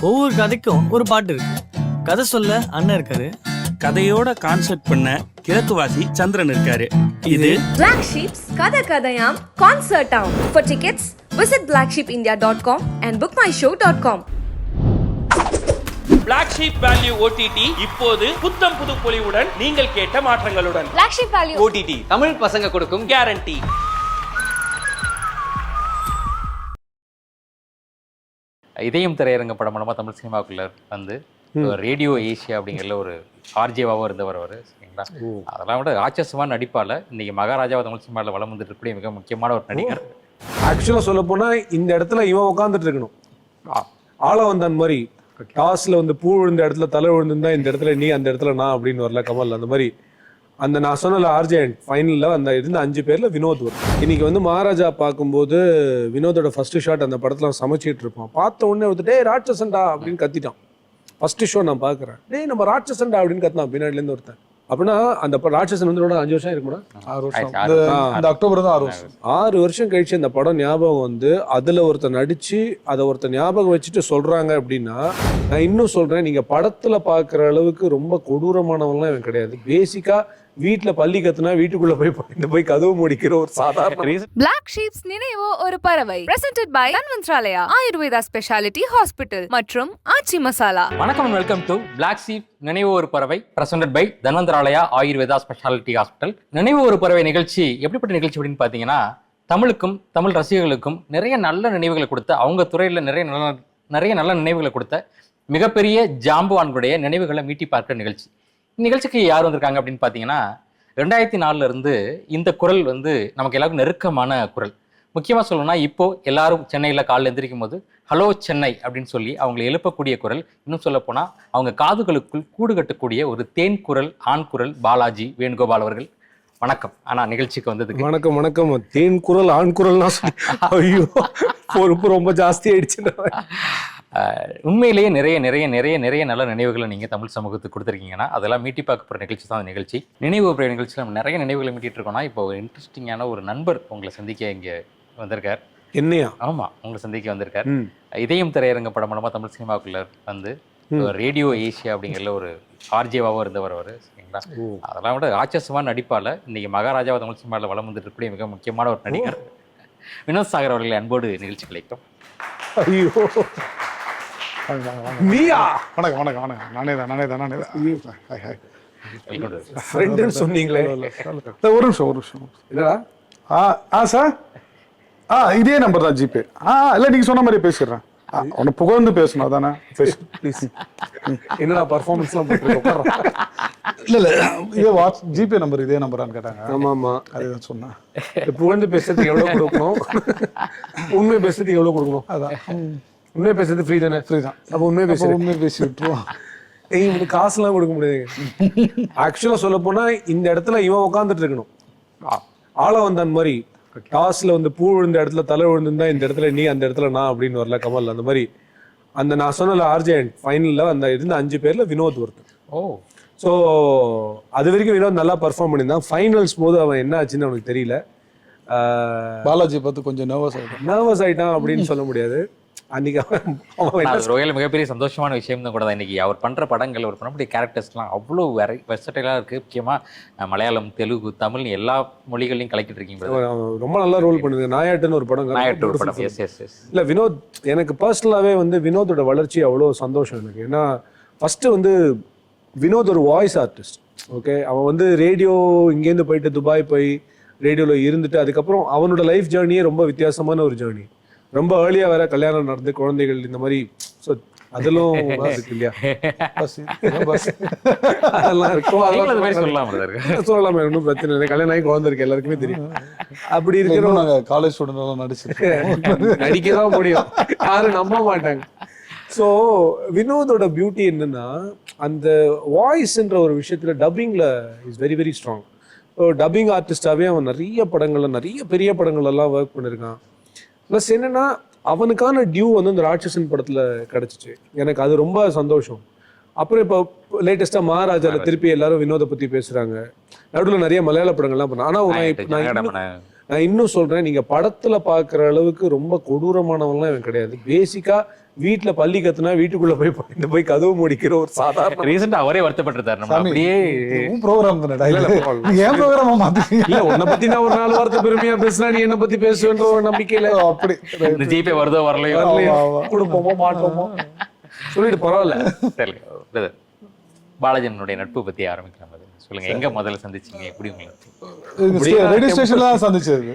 ஒவ்வொரு கதைக்கும் ஒரு பாட்டு இருக்கு. கதை சொல்ல அண்ணன் இருக்காரு. கதையோட கான்செப்ட் பண்ண கிழக்குவாசி சந்திரன் இருக்காரு. இது Black Sheep's கதை கதையாம் கான்சர்ட் ஆம். For tickets, visit blacksheepindia.com and bookmyshow.com. Black Sheep Value OTT இப்போது புத்தம் புது பொலிவுடன் நீங்கள் கேட்ட மாற்றங்களுடன். Black Sheep Value OTT Tamil பசங்க கொடுக்கும் கேரண்டி. இதயம் திரையரங்க படம் மூலமாக தமிழ் சினிமாவுக்குள்ள வந்து ரேடியோ ஏஷியா அப்படிங்கிற ஒரு ஆர்ஜேவாகவும் இருந்தவர் அவர். சரிங்களா, அதெல்லாம் விட ராட்சசமான நடிப்பால் இன்னைக்கு மகாராஜாவை தமிழ் சினிமாவில் வளம் வந்துட்டு இருக்கக்கூடிய மிக முக்கியமான ஒரு நடிகர். ஆக்சுவலாக சொல்ல போனா இந்த இடத்துல இவன் உட்காந்துட்டு இருக்கணும். ஆள வந்தான் மாதிரி டாஸ்ல வந்து பூ விழுந்த இடத்துல தலை விழுந்திருந்தா இந்த இடத்துல நீ, அந்த இடத்துல நான் அப்படின்னு வரல கமல். அந்த மாதிரி அந்த நான் சொன்னல ஆர்ஜே ஃபைனலில் அந்த இருந்த 5 பேர்ல வினோத் வரும். இன்னைக்கு வந்து மகாராஜா பார்க்கும்போது வினோதோட ஃபர்ஸ்ட் ஷாட் அந்த படத்துல சமைச்சிட்டு இருப்பான். பார்த்த உடனே வந்து டே ராட்சசன்டா அப்படின்னு கத்திட்டான். ஃபர்ஸ்ட் ஷோ நான் பார்க்குறேன், டே நம்ம ராட்சசன்டா அப்படின்னு கத்தினான் பின்னாடிலேருந்து ஒருத்தன். அப்படின்னா அந்த ராட்சசன் வந்து 5 வருஷம் இருக்குமா? 6 வருஷம். இந்த அக்டோபர் தான் 6 வருஷம். 6 வருஷம் கழிச்சு அந்த படம் ஞாபகம் வந்து அதுல ஒருத்தர் நடிச்சு அதை ஒருத்தர் ஞாபகம் வச்சுட்டு சொல்றாங்க அப்படின்னா, நான் இன்னும் சொல்றேன், நீங்க படத்துல பாக்குற அளவுக்கு ரொம்ப கொடூரமானவங்களாம் இவன் கிடையாது. பேசிக்கா வீட்டுல பள்ளி கத்துனா வீட்டுக்குள்ள போய் கதவு முடிக்கிற ஒரு சாதாரண. Black Sheep's நினைவோ ஒரு பறவை presented by Dhanvantralaya Ayurveda speciality hospital மற்றும் ஆச்சி மசாலா. வணக்கம், வெல்கம் டு பிளாக் ஷீப் நினைவு ஒரு பறவை presented by Dhanvantralaya Ayurveda speciality hospital. நினைவு ஒரு பறவை நிகழ்ச்சி எப்படிப்பட்ட நிகழ்ச்சி அப்படின்னு பார்த்தீங்கன்னா, தமிழுக்கும் தமிழ் ரசிகர்களுக்கும் நிறைய நல்ல நினைவுகளை கொடுத்த, அவங்க துறையில் நிறைய நல்ல நினைவுகளை கொடுத்த மிகப்பெரிய ஜாம்புவான்களுடைய நினைவுகளை மீட்டி பார்க்குற நிகழ்ச்சி. நிகழ்ச்சிக்கு யார் வந்திருக்காங்க அப்படின்னு பார்த்தீங்கன்னா, 2004 இருந்து இந்த குரல் வந்து நமக்கு எல்லாருக்கும் நெருக்கமான குரல். முக்கியமாக சொல்லணும்னா, இப்போ எல்லாரும் சென்னையில் காலையில் எந்திரிக்கும் போது ஹலோ சென்னை அப்படின்னு சொல்லி அவங்களை எழுப்பக்கூடிய குரல். இன்னும் சொல்ல போனால் அவங்க காதுகளுக்குள் கூடு கட்டக்கூடிய ஒரு தேன் குரல், ஆண் குரல் பாலாஜி வேணுகோபால் அவர்கள். வணக்கம். ஆனால் நிகழ்ச்சிக்கு வந்ததுக்கு வணக்கம். வணக்கம். தேன் குரல் ஆண் குரல்னா ஐயோ பொறுப்பு ரொம்ப ஜாஸ்தி ஆயிடுச்சு. உண்மையிலேயே நிறைய நிறைய நிறைய நிறைய நல்ல நினைவுகளை நீங்கள் தமிழ் சமூகத்துக்கு கொடுத்துருக்கீங்கன்னா அதெல்லாம் மீட்டி பார்க்க போகிற நிகழ்ச்சி தான் அந்த நிகழ்ச்சி. நினைவு நிகழ்ச்சியில் நம்ம நிறைய நினைவுகளை மீட்டிட்டு இருக்கோம்னா, இப்போ ஒரு இன்ட்ரெஸ்டிங்கான ஒரு நண்பர் உங்களை சந்திக்க இங்கே வந்திருக்கார். என்னையா? ஆமாம், உங்களை சந்திக்க வந்திருக்கார். இதயம் திரையரங்க படம் மூலமாக தமிழ் சினிமாவுக்குள்ள வந்து ரேடியோ ஏஷியா அப்படிங்கிற ஒரு ஆர்ஜேவாகவும் இருந்தவர் அவர். சரிங்களா, அதெல்லாம் விட ராட்சசமான நடிப்பால் இன்னைக்கு மகாராஜாவை தமிழ் சினிமாவில் வளம் வந்துட்டு இருக்கக்கூடிய மிக முக்கியமான ஒரு நடிகர் வினோத் சாகர் அவர்களை அன்போடு நிகழ்ச்சி கிடைக்கும். ஐயோ நீயா? வணக்கம் வணக்கம் வணக்கம். நானே தான். ஃப்ரெண்டுன்னு சொன்னீங்களே. ஒரு நிமிஷம். இல்லடா. சார் இதே நம்பர் தான் ஜிபே. இல்லை நீங்கள் சொன்ன மாதிரி பேசிடுறேன். உன்னை புகழ்ந்து பேசணும் அதானே? ப்ளீஸ். என்னடா பர்ஃபார்மன்ஸ்லாம் போட்டுருக்கோம்? இல்லை இதே ஜிபே நம்பர் இதே நம்பரான்னு கேட்டாங்க. ஆமாம், அதுதான் சொன்னேன். புகழ்ந்து பேசுறதுக்கு எவ்வளோ கொடுக்கணும், உண்மை பேசுறதுக்கு எவ்வளோ கொடுக்கணும்? அதான் உண்மையை பேசுறது ஃப்ரீ தானே? ஃப்ரீ தான். அப்போ உண்மையை பேசி விட்டுருவோம். இவனுக்கு காசுலாம் கொடுக்க முடியாது. ஆக்சுவலாக சொல்ல போனா இந்த இடத்துல இவன் உட்காந்துட்டு இருக்கணும். ஆள வந்தான் மாதிரி டாஸ்ல வந்து பூ விழுந்த இடத்துல தலை விழுந்திருந்தா இந்த இடத்துல நீ, அந்த இடத்துல நான் அப்படின்னு வரல கமல். அந்த மாதிரி அந்த நான் சொன்னல ஆர்ஜே ஃபைனலில் அந்த இருந்த 5 பேர்ல வினோத் ஒருத்தர். ஸோ அது வரைக்கும் வினோத் நல்லா பர்ஃபார்ம் பண்ணியிருந்தான். ஃபைனல்ஸ் போது அவன் என்ன ஆச்சுன்னு அவனுக்கு தெரியல. பாலாஜி பார்த்து கொஞ்சம் நர்வஸ் ஆயிட்டான் அப்படின்னு சொல்ல முடியாது. அன்னைக்கு ரோயல் மிகப்பெரிய சந்தோஷமான விஷயம் தான் கூட தான். இன்னைக்கு அவர் பண்ற படங்கள், அவர் பண்ணக்கூடிய கேரக்டர்ஸ்லாம் அவ்வளோ வெர்சடைலா இருக்கு. முக்கியமா மலையாளம், தெலுங்கு, தமிழ் எல்லா மொழிகளையும் கலக்கிட்டு இருக்கீங்க. ரொம்ப நல்லா ரோல் பண்ணுது. நாயாட்டுன்னு ஒரு படம். இல்ல வினோத், எனக்கு பர்சனலாவே வந்து வினோதோட வளர்ச்சி அவ்வளோ சந்தோஷம் எனக்கு. ஏன்னா ஃபர்ஸ்ட் வந்து வினோத் ஒரு வாய்ஸ் ஆர்டிஸ்ட். ஓகே, அவன் வந்து ரேடியோ இங்கேருந்து போயிட்டு துபாய் போய் ரேடியோவில் இருந்துட்டு அதுக்கப்புறம் அவனோட லைஃப் ஜேர்னியே ரொம்ப வித்தியாசமான ஒரு ஜேர்னி. ரொம்ப ஏர்லியாக வேற கல்யாணம் நடந்து குழந்தைகள் இந்த மாதிரி. ஸோ அதெல்லாம் இருக்கு இல்லையா? அதெல்லாம் இருக்கும். சொல்லலாமே, ஒன்றும் பிரச்சனை இல்லை. கல்யாணம் ஆகி குழந்தை இருக்கு, எல்லாருக்குமே தெரியும். அப்படி இருக்கிறோம். நாங்கள் காலேஜ் ஸ்டூடெண்ட் நடிக்க தான் முடியும், யாரும் நம்ப மாட்டாங்க. ஸோ வினோதோட பியூட்டி என்னன்னா, அந்த வாய்ஸ்ன்ற ஒரு விஷயத்துல டப்பிங்ல is very very strong. So dubbing ஆர்டிஸ்டாவே அவன் நிறைய படங்கள்ல, நிறைய பெரிய படங்கள் எல்லாம் ஒர்க் பண்ணியிருக்கான். ப்ளஸ் என்னன்னா, அவனுக்கான டியூ வந்து அந்த ராட்சசன் படத்துல கிடைச்சிச்சு. எனக்கு அது ரொம்ப சந்தோஷம். அப்புறம் இப்போ லேட்டஸ்டா மகாராஜால திருப்பி எல்லாரும் வினோதை பத்தி பேசுறாங்க. நடுவில் நிறைய மலையாள படங்கள்லாம் பண்ண. ஆனா நான் இன்னும் சொல்றேன், நீங்க படத்துல பாக்குற அளவுக்கு ரொம்ப கொடூரமானவன்லாம் இவன் கிடையாது. பேசிக்கா வீட்டுல பள்ளி கத்துனா வீட்டுக்குள்ள போய் கதவு முடிக்கிற ஒரு சாதாரண. ரீசெண்டா அவரே வருத்தப்பட்டிருந்தாரு. நம்ம அப்படியே ப்ரோகிராம் தானே, ஏன் ப்ரோகிராமா மாத்தீங்க? இல்ல, உன்னை பத்தி நான் ஒரு 4 வார்த்தை பெருமையா பேசினா நீ என்ன பத்தி பேசுவேன்ற ஒரு நம்பிக்கையில அப்படி இந்த ஜிபே வருதோ வரலையோ கொடுப்போமோ மாட்டோமோ சொல்லிட்டு பரவாயில்ல. சரி பிரதர், பாலாஜனுடைய நட்பு பத்தி ஆரம்பிக்கலாம். சொல்லுங்க, எங்க முதல்ல சந்திச்சீங்க, எப்படி உங்களுக்கு? ரேடியோ ஸ்டேஷன்ல தான் சந்திச்சது.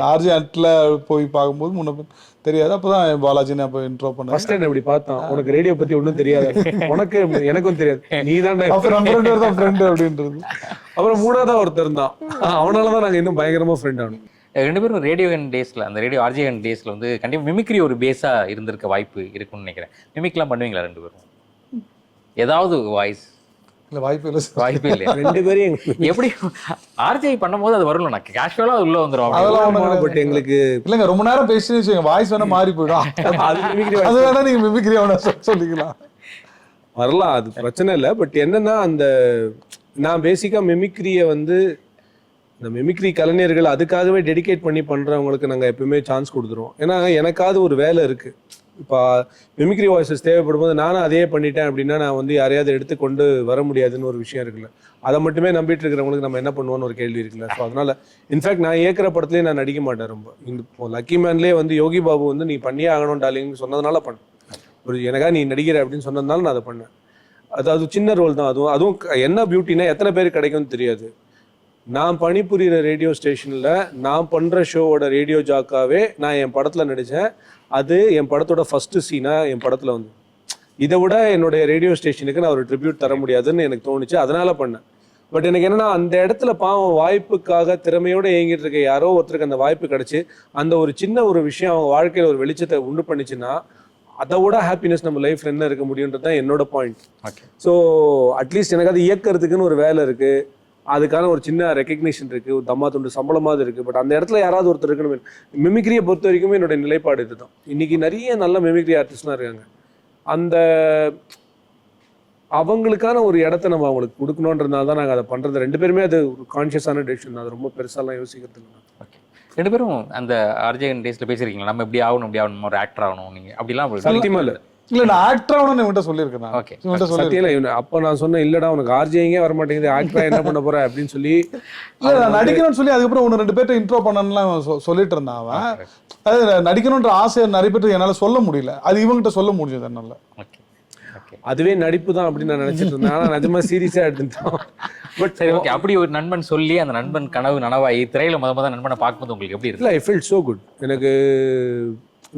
ஆர்ஜி அட்ல போய் பார்க்கும்போது முன்ன தெரியாது. அப்பதான் பாலாஜினை அப்ப இன்ட்ரோ பண்ணேன். ஃபர்ஸ்ட் டைம் இப்படி பார்த்தோம். உனக்கு ரேடியோ பத்தி ஒண்ணும் தெரியாது, உனக்கு எனக்கும் தெரியாது, நீ தான் ஃப்ரெண்ட் அப்படின்றது. அப்புறம் 3ஆவதா ஒருத்தர் தான், அவனாலதான் நாங்க இன்னும் பயங்கரமா ஃப்ரெண்ட் ஆனோம். 2 பேரும் ரேடியோ டேஸ்ல, அந்த ரேடியோ ஆர்ஜிஎன் டேஸ்ல வந்து கண்டிப்பா மிமிக்ரி ஒரு பேஸா இருந்திருக்க வாய்ப்பு இருக்குன்னு நினைக்கிறேன். மிமிக்லாம் பண்ணுவீங்களா 2 பேரும்? ஏதாவது வாய்ஸ்? இல்ல, வாய்ப்பு இல்லையா? 2 பேரும் எப்படி ஆர்ஜே பண்ணும்போது அது வரும்ல, நான் கேஷுவலா உள்ள வந்துரும். அதெல்லாம் பட் எங்களுக்கு இல்லங்க, ரொம்ப நேரம் பேசி வாய்ஸ் வேணா மாறி போயிடும். அது வேணா நீங்க மிமிக்ரி வேணா சொல்லிக்கலாம், வரலாம், அது பிரச்சனை இல்லை. பட் என்னன்னா, அந்த நான் பேசிக்கா மிமிக்ரியை வந்து இந்த மிமிக்ரி கலைஞர்கள் அதுக்காகவே டெடிகேட் பண்ணி பண்றவங்களுக்கு நாங்கள் எப்பவுமே சான்ஸ் கொடுத்துருவோம். ஏன்னா எனக்காவது ஒரு வேலை இருக்கு. இப்போ மிமிக்ரி வாய்ஸஸ் தேவைப்படும் போது நானும் அதே பண்ணிட்டேன் அப்படின்னா நான் வந்து யாரையாவது எடுத்து கொண்டு வர முடியாதுன்னு ஒரு விஷயம் இருக்குல்ல. அதை மட்டுமே நம்பிட்டு இருக்கிறவங்களுக்கு நம்ம என்ன பண்ணுவோன்னு ஒரு கேள்வி இருக்குல்ல. ஸோ அதனால இன்ஃபேக்ட் நான் இயக்கிற படத்துலேயே நான் நடிக்க மாட்டேன். ரொம்ப இப்போ லக்கி மேன்லேயே வந்து யோகி பாபு வந்து நீ பண்ணியே ஆகணும் டார்லிங்னு சொன்னதுனால பண்ணேன். ஒரு எனக்கா நீ நடிக்கிற அப்படின்னு சொன்னதுனால நான் அதை பண்ணேன். அது சின்ன ரோல் தான். அதுவும் என்ன பியூட்டினா எத்தனை பேர் கிடைக்கும்னு தெரியாது. நான் பணிபுரிகிற ரேடியோ ஸ்டேஷனில் நான் பண்ணுற ஷோவோட ரேடியோ ஜாக்காவே நான் என் படத்தில் நடித்தேன். அது என் படத்தோட ஃபஸ்ட்டு சீனாக என் படத்தில் வந்து இதை விட என்னுடைய ரேடியோ ஸ்டேஷனுக்கு நான் ஒரு ட்ரிபியூட் தர முடியாதுன்னு எனக்கு தோணுச்சு. அதனால பண்ணேன். பட் எனக்கு என்னன்னா, அந்த இடத்துல பாவம் வாய்ப்புக்காக திறமையோடு இயங்கிட்டு இருக்க யாரோ ஒருத்தருக்கு அந்த வாய்ப்பு கிடைச்சி அந்த ஒரு சின்ன ஒரு விஷயம் அவங்க வாழ்க்கையில் ஒரு வெளிச்சத்தை உண்டு பண்ணிச்சுன்னா அதை விட ஹாப்பினஸ் நம்ம லைஃப்ல என்ன இருக்க முடியுன்றது தான் என்னோட பாயிண்ட். ஸோ அட்லீஸ்ட் எனக்கு அது இயக்கிறதுக்குன்னு ஒரு வேலை இருக்கு, அதுக்கான ஒரு சின்ன ரெக்கக்னிஷன் இருக்கு, ஒரு தம்மா துண்டு சம்பளமாவது இருக்கு. பட் அந்த இடத்துல யாராவது ஒருத்தர் இருக்கணும். மிமிக்ரியை பொறுத்த வரைக்குமே என்னோட நிலைப்பாடு இதுதான். இன்னைக்கு நிறைய நல்ல மிமிக்ரி ஆர்டிஸ்ட்லாம் இருக்காங்க. அந்த அவங்களுக்கான ஒரு இடத்த நம்ம அவங்களுக்கு கொடுக்கணுன்றதுனால தான் நாங்கள் அதை பண்றது. 2 பேருமே அது ஒரு கான்ஷியஸான டெசிஷன். அது ரொம்ப பெருசாலாம் யோசிக்கிறது இல்லை. ஓகே, 2 பேரும் அந்த ஆர்ஜிஎன் டேஸ்ல பேசியிருக்கீங்களா? நம்ம இப்படி ஆகணும், ஒரு ஆக்டர் ஆகணும், நீங்க அப்படிலாம்? சத்தியமா இல்லை. இல்ல, நான் ஆக்டர் ஆகணும்னு இவன்ட்ட சொல்லியிருக்கேன். ஓகே, சத்தியில அப்ப நான் சொன்னேன், இல்லடா உனக்கு ஆர்ஜிங்கே வர மாட்டேங்குது, ஆக்டரா என்ன பண்ண போற அப்படின்னு சொல்லி. இல்ல, நான் நடிக்கணும்னு சொல்லி அதுக்கப்புறம் 1-2 பேர்ட்ட இன்ட்ரோ பண்ணலாம் சொல்லிட்டு இருந்தான் அவன். அது நடிக்கணும்ன்ற ஆசை நிறைய பேர் என்னால சொல்ல முடியல, அது இவங்கிட்ட சொல்ல முடிஞ்சது என்னால. அதுவே நடிப்பு தான் அப்படின்னு நான் நினைச்சிட்டு இருந்தேன். ஆனா நிஜமா சீரியஸா எடுத்துட்டோம். பட் சரி, ஓகே. அப்படி ஒரு நண்பன் சொல்லி அந்த நண்பன் கனவு நனவாயி திரையில முத நண்பனை பார்க்கும்போது உங்களுக்கு எப்படி இருக்கு? I feel so good. எனக்கு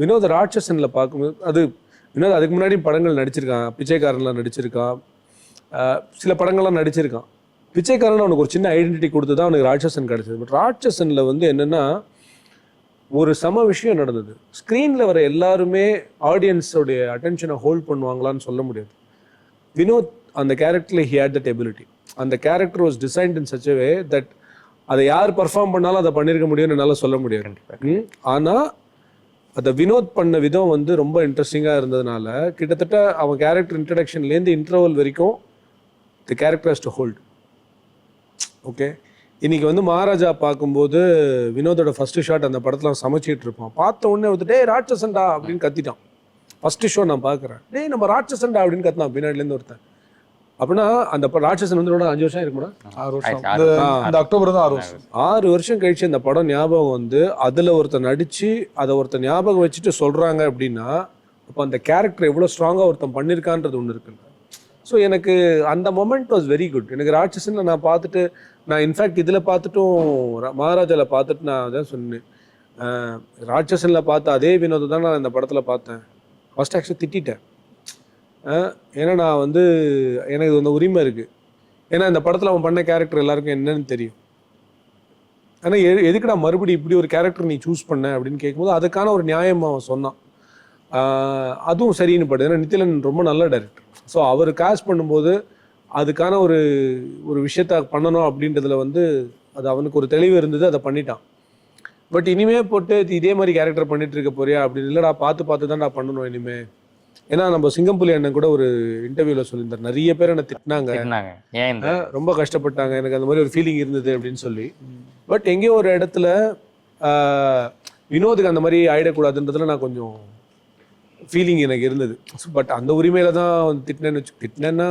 வினோத் ராட்சசன்ல பார்க்கும்போது, அது வினோத் அதுக்கு முன்னாடி படங்கள் நடிச்சிருக்கான், பிச்சைக்காரன்லாம் நடிச்சிருக்கான், சில படங்கள்லாம் நடிச்சிருக்கான். பிச்சைக்காரன் அவனுக்கு ஒரு சின்ன ஐடென்டிட்டி கொடுத்து தான் அவனுக்கு ராட்சசன் கிடைச்சது. பட் ராட்சசன்ல வந்து என்னன்னா, ஒரு சம விஷயம் நடந்தது. ஸ்க்ரீனில் வர எல்லாருமே ஆடியன்ஸோடைய அட்டென்ஷனை ஹோல்ட் பண்ணுவாங்களான்னு சொல்ல முடியாது. வினோத் அந்த கேரக்டரில் ஹி ஹேட் தட் எபிலிட்டி. அந்த character was designed in such a way that அதை யார் பர்ஃபார்ம் பண்ணாலும் அதை பண்ணியிருக்க முடியும்னு என்னால் சொல்ல முடியாது. ஆனால் அதை வினோத் பண்ண விதம் வந்து ரொம்ப இன்ட்ரெஸ்டிங்காக இருந்ததுனால கிட்டத்தட்ட அவன் கேரக்டர் இன்ட்ரடக்ஷன்லேருந்து இன்டர்வல் வரைக்கும் தி character has to hold. Okay, இன்னைக்கு வந்து மகாராஜா பார்க்கும்போது வினோதோட ஃபர்ஸ்ட் ஷாட் அந்த படத்தில் சமைச்சிட்டு இருப்பான். பார்த்த உடனே வந்து டே ராட்சசன்டா அப்படின்னு கத்திட்டான். ஃபர்ஸ்ட் ஷோ நான் பார்க்குறேன், டே நம்ம ராட்சசன்டா அப்படின்னு கத்தினான் பின்னாடிலேருந்து ஒருத்தன். அப்படின்னா அந்த ராட்சசன் வந்து 5 வருஷம் இருக்குமா? 6 வருஷம். இந்த அக்டோபர் தான் 6 வருஷம். 6 வருஷம் கழிச்சு அந்த படம் ஞாபகம் வந்து அதில் ஒருத்தர் நடிச்சு அதை ஒருத்தர் ஞாபகம் வச்சுட்டு சொல்கிறாங்க அப்படின்னா அப்போ அந்த கேரக்டர் எவ்வளோ ஸ்ட்ராங்காக ஒருத்தன் பண்ணியிருக்கான்றது ஒன்று இருக்குல்ல. ஸோ எனக்கு அந்த மொமெண்ட் வாஸ் வெரி குட். எனக்கு ராட்சசனில் நான் பார்த்துட்டு, நான் இன்ஃபேக்ட் இதில் பார்த்துட்டும் மகாராஜாவில் பார்த்துட்டு நான் அதான் சொன்னேன், ராட்சசனில் பார்த்த அதே வினோதை தான் நான் இந்த படத்தில் பார்த்தேன். ஃபர்ஸ்ட் ஆக்சுவலி திட்டேன். ஏன்னா நான் வந்து எனக்கு அந்த உரிமை இருக்குது. ஏன்னா இந்த படத்தில் அவன் பண்ண கேரக்டர் எல்லாருக்கும் என்னன்னு தெரியும். ஆனால் எதுக்குடா மறுபடியும் இப்படி ஒரு கேரக்டர் நீ சூஸ் பண்ண அப்படின்னு கேட்கும்போது அதுக்கான ஒரு நியாயம் அவன் சொன்னான். அதுவும் சரின்னு படுது. ஏன்னா நித்திலன் ரொம்ப நல்ல டைரக்டர். ஸோ அவர் காஸ்ட் பண்ணும்போது அதுக்கான ஒரு விஷயத்த பண்ணணும் அப்படின்றதுல வந்து அது அவனுக்கு ஒரு தெளிவு இருந்தது, அதை பண்ணிட்டான். பட் இனிமே போட்டு இதே மாதிரி கேரக்டர் பண்ணிட்டு இருக்க போறியா அப்படின்னு, இல்லைடா பார்த்து தான் நான் பண்ணணும் இனிமே. ஏன்னா நம்ம சிங்கம்புலி அண்ணன் கூட ஒரு இன்டர்வியூல சொல்லியிருந்தார், நிறைய பேர் என்ன திட்டினாங்க, ரொம்ப கஷ்டப்பட்டாங்க, எனக்கு அந்த மாதிரி ஒரு ஃபீலிங் இருந்தது அப்படின்னு சொல்லி. பட் எங்கேயோ ஒரு இடத்துல வினோதுக்கு அந்த மாதிரி ஆயிடக்கூடாதுன்றதுல நான் கொஞ்சம் ஃபீலிங் எனக்கு இருந்தது. பட் அந்த உரிமையில தான் திட்டினேன்னா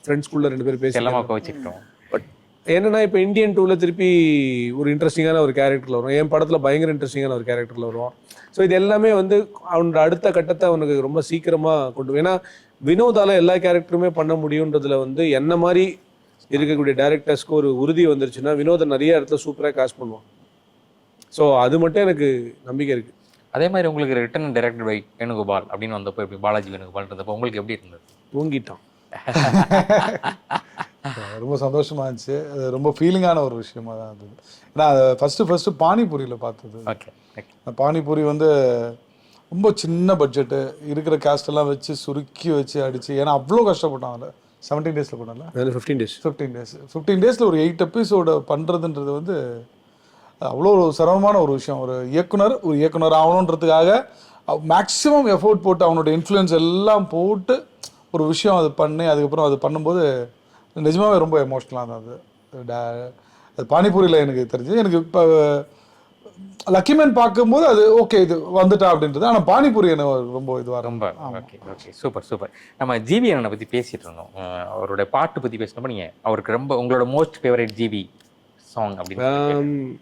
ஃப்ரெண்ட்ஸ்குள்ள 2 பேர் பேசி செல்லமா கோச்சிக்கிட்டோம். பட் என்னன்னா இப்போ இந்தியன் 2ல திருப்பி ஒரு இன்ட்ரெஸ்டிங்கான ஒரு கேரக்டரில் வரும், என் படத்தில் பயங்கர இன்ட்ரெஸ்டிங்கான ஒரு கேரக்டரில் வரும். ஸோ இது எல்லாமே வந்து அவனோட அடுத்த கட்டத்தை அவனுக்கு ரொம்ப சீக்கிரமாக கொண்டு, ஏன்னா வினோதால எல்லா கேரக்டருமே பண்ண முடியுன்றதுல வந்து என்ன மாதிரி இருக்கக்கூடிய டேரக்டர்ஸ்க்கு ஒரு உறுதி வந்துருச்சுன்னா வினோதை நிறைய இடத்துல சூப்பராக காஸ்ட் பண்ணுவான். ஸோ அது மட்டும் எனக்கு நம்பிக்கை இருக்கு. அதே மாதிரி உங்களுக்கு ரிட்டன் டைரக்டட் பை வேணுகோபால் அப்படின்னு வந்தப்போ எப்படி பாலாஜி வேணுகோபால்ன்றப்போ உங்களுக்கு எப்படி இருந்தது? தூங்கிட்டான். ரொம்ப சந்தோஷமா இருந்துச்சு. அது ரொம்ப ஃபீலிங்கான ஒரு விஷயமா தான் இருந்தது. ஏன்னா அதை ஃபர்ஸ்ட் பானிபூரியில் பார்த்தது. ஓகே, பானிபூரி வந்து ரொம்ப சின்ன பட்ஜெட்டு, இருக்கிற காஸ்ட் எல்லாம் வச்சு சுருக்கி வச்சு அடிச்சு, ஏன்னா அவ்வளோ கஷ்டப்பட்டான். அதில் 17 டேஸில் பண்ணல, 15 டேஸில் ஒரு 8 எபிசோடு பண்ணுறதுன்றது வந்து அவ்வளோ ஒரு சிரமமான ஒரு விஷயம். ஒரு இயக்குனர் ஆகணுன்றதுக்காக மேக்ஸிமம் எஃபோர்ட் போட்டு அவனோட இன்ஃப்ளூயன்ஸ் எல்லாம் போட்டு ஒரு விஷயம் அது பண்ணி அதுக்கப்புறம் அது பண்ணும்போது நிஜமாவே ரொம்ப எமோஷ்னலாக தான் அது பானிபூரியில் எனக்கு தெரிஞ்சு. எனக்கு இப்போ லக்கிமேன் பார்க்கும்போது அது ஓகே இது வந்துட்டா அப்படின்றது, ஆனால் பானிபூரி எனக்கு ரொம்ப இதுவாக ரொம்ப ஓகே சூப்பர். நம்ம ஜிவி அண்ணனை பற்றி பேசிகிட்டு இருந்தோம். அவருடைய பாட்டு பற்றி பேசினப்போ நீங்கள் அவருக்கு ரொம்ப உங்களோட மோஸ்ட் ஃபேவரட் ஜிவி சாங் அப்படின்னு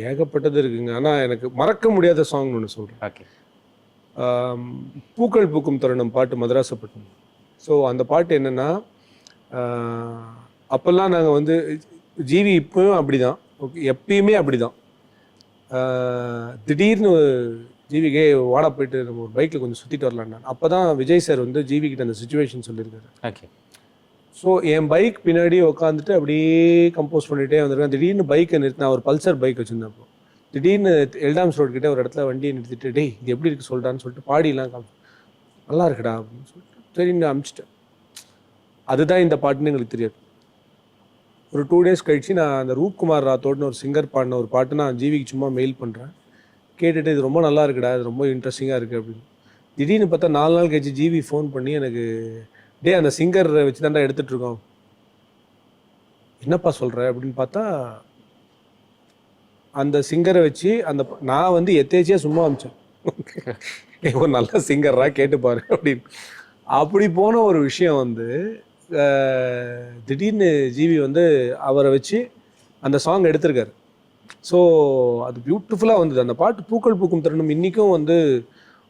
ஏகப்பட்டது இருக்குங்க. ஆனால் எனக்கு மறக்க முடியாத சாங் ஒன்று சொல்கிறேன். ஓகே. பூக்கள் பூக்கும் தருணம் பாட்டு, மதராசப்பட்டினம். ஸோ அந்த பாட்டு என்னென்னா, அப்போல்லாம் நாங்கள் வந்து ஜிவி இப்போயும் அப்படி தான், ஓகே எப்பயுமே அப்படி தான். திடீர்னு ஜிவிக்கே வாடா போயிட்டு நம்ம ஒரு பைக்கில் கொஞ்சம் சுற்றிட்டு வரலான்னு, அப்போ தான் விஜய் சார் வந்து ஜிவி கிட்ட அந்த சுச்சுவேஷன் சொல்லியிருக்காரு. ஓகே. ஸோ என் பைக் பின்னாடி உட்காந்துட்டு அப்படியே கம்போஸ் பண்ணிகிட்டே வந்திருக்கேன். திடீர்னு பைக்கை நிறுத்தினா, ஒரு பல்சர் பைக் வச்சுருந்தேன். அப்போ திடீர்னு எல்டாம்ஸ் ரோடு கிட்டே ஒரு இடத்துல வண்டியை நிறுத்திட்டு, டேய் இது எப்படி இருக்குது சொல்கிறான்னு சொல்லிட்டு பாடிலாம் காமிச்சு, நல்லா இருக்குடா அப்படின்னு சொல்லிட்டு சரின்னு அமிச்சிட்டேன். அதுதான் இந்த பாட்டுன்னு எங்களுக்கு தெரியாது. ஒரு 2 டேஸ் கழிச்சு நான் அந்த ரூப்குமார் ராத்தோட்னு ஒரு சிங்கர் பாடின ஒரு பாட்டு நான் ஜிவிக்கு சும்மா மெயில் பண்ணுறேன். கேட்டுட்டு இது ரொம்ப நல்லா இருக்குடா, இது ரொம்ப இன்ட்ரெஸ்டிங்காக இருக்குது அப்படின்னு. திடீர்னு பார்த்தா 4 நாள் கழிச்சு ஜிவி ஃபோன் பண்ணி எனக்கு, டே அந்த சிங்கர் வச்சு தாண்டா எடுத்துகிட்ருக்கோம், என்னப்பா சொல்கிற அப்படின்னு பார்த்தா, அந்த சிங்கரை வச்சு அந்த நான் வந்து எத்தேச்சியாக சும்மா அமிச்சேன், ஒரு நல்ல சிங்கர்ரா கேட்டுப்பாரு அப்படின்னு. அப்படி போன ஒரு விஷயம் வந்து திடீர்னு ஜிவி வந்து அவரை வச்சு அந்த சாங் எடுத்திருக்காரு. ஸோ அது பியூட்டிஃபுல்லாக வந்தது அந்த பாட்டு. பூக்கள் பூக்கும் தருணம் இன்றைக்கும் வந்து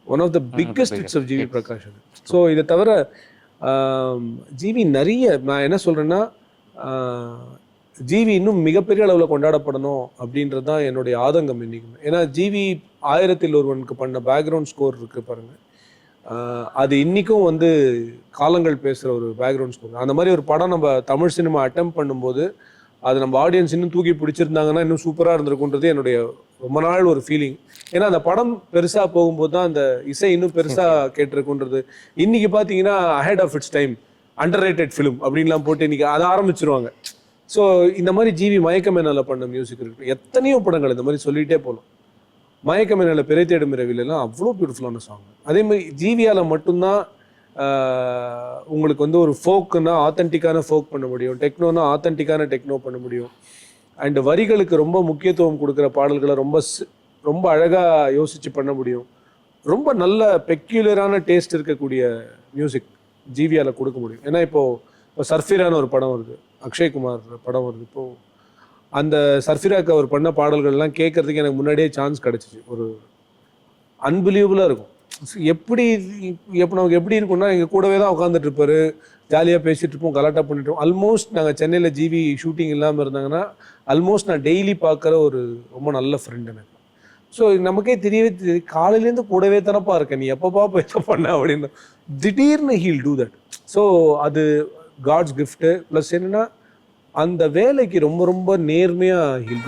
one of the biggest hits of GV Prakash. So இதை தவிர ஜிவி நிறைய, நான் என்ன சொல்கிறேன்னா, ஜிவி இன்னும் மிகப்பெரிய அளவில் கொண்டாடப்படணும் அப்படின்றது தான் என்னுடைய ஆதங்கம் இன்றைக்குமே. ஏன்னா ஜிவி 1000ல் ஒருவனுக்கு பண்ண பேக்ரவுண்ட் ஸ்கோர் இருக்குது பாருங்கள், அது இன்றைக்கும் வந்து காலங்கள் பேசுகிற ஒரு பேக்ரவுண்ட் ஸ்கோர். அந்த மாதிரி ஒரு படம் நம்ம தமிழ் சினிமா அட்டெம்ப்ட் பண்ணும்போது அது நம்ம ஆடியன்ஸ் இன்னும் தூக்கி பிடிச்சிருந்தாங்கன்னா இன்னும் சூப்பராக இருந்திருக்குன்றது என்னுடைய ரொம்ப நாள் ஒரு ஃபீலிங். ஏன்னா அந்த படம் பெருசாக போகும்போது தான் அந்த இசை இன்னும் பெருசாக கேட்டிருக்குன்றது. இன்றைக்கி பார்த்தீங்கன்னா ahead of its time, underrated film அப்படின்லாம் போட்டு இன்றைக்கி அதை ஆரம்பிச்சிருவாங்க. ஸோ இந்த மாதிரி ஜிவி மயக்கமேனால பண்ண மியூசிக் இருக்குது, எத்தனையோ படங்கள் இந்த மாதிரி சொல்லிகிட்டே போகலாம். மயக்கமேனால பிறை தேடும் இரவிலெல்லாம் அவ்வளோ பியூட்டிஃபுல்லான சாங். அதே மாதிரி ஜிவியால் மட்டும்தான் உங்களுக்கு வந்து ஒரு ஃபோக்குன்னா ஆத்தென்டிக்கான ஃபோக் பண்ண முடியும், டெக்னோனா ஆத்தென்டிக்கான டெக்னோ பண்ண முடியும். அண்ட் வரிகளுக்கு ரொம்ப முக்கியத்துவம் கொடுக்குற பாடல்களை ரொம்ப அழகாக யோசித்து பண்ண முடியும். ரொம்ப நல்ல பெக்யூலரான டேஸ்ட் இருக்கக்கூடிய மியூசிக் ஜிவியால் கொடுக்க முடியும். ஏன்னா இப்போ சர்ஃபிரான ஒரு படம் வருது, அக்ஷய்குமார் படம் வருது. இப்போது அந்த சர்ஃபிராக்கு அவர் பண்ண பாடல்கள்லாம் கேட்கறதுக்கு எனக்கு முன்னாடியே சான்ஸ் கிடச்சிச்சு. ஒரு அன்பிலீவபுளாக இருக்கும். எப்போ நமக்கு எப்படி இருக்கும்னா, எங்கள் கூடவே தான் உட்காந்துட்டு இருப்பாரு, ஜாலியாக பேசிகிட்டு இருப்போம், கலாட்டா பண்ணிட்டு இருப்போம். ஆல்மோஸ்ட் நாங்கள் சென்னையில் ஜிவி ஷூட்டிங் இல்லாமல் இருந்தாங்கன்னா ஆல்மோஸ்ட் நான் டெய்லி பார்க்குற ஒரு ரொம்ப நல்ல ஃப்ரெண்ட் எனக்கு. ஸோ நமக்கே தெரியவே காலையிலேருந்து கூடவே தானப்பா இருக்கேன், நீ எப்பப்பா போய் என்ன பண்ண அப்படின்னு திடீர்னு ஹீல் டூ தட். ஸோ அது காட்ஸ் கிஃப்ட்டு. ப்ளஸ் என்னென்னா அந்த வேலைக்கு ரொம்ப ரொம்ப நேர்மையாக ஹீல்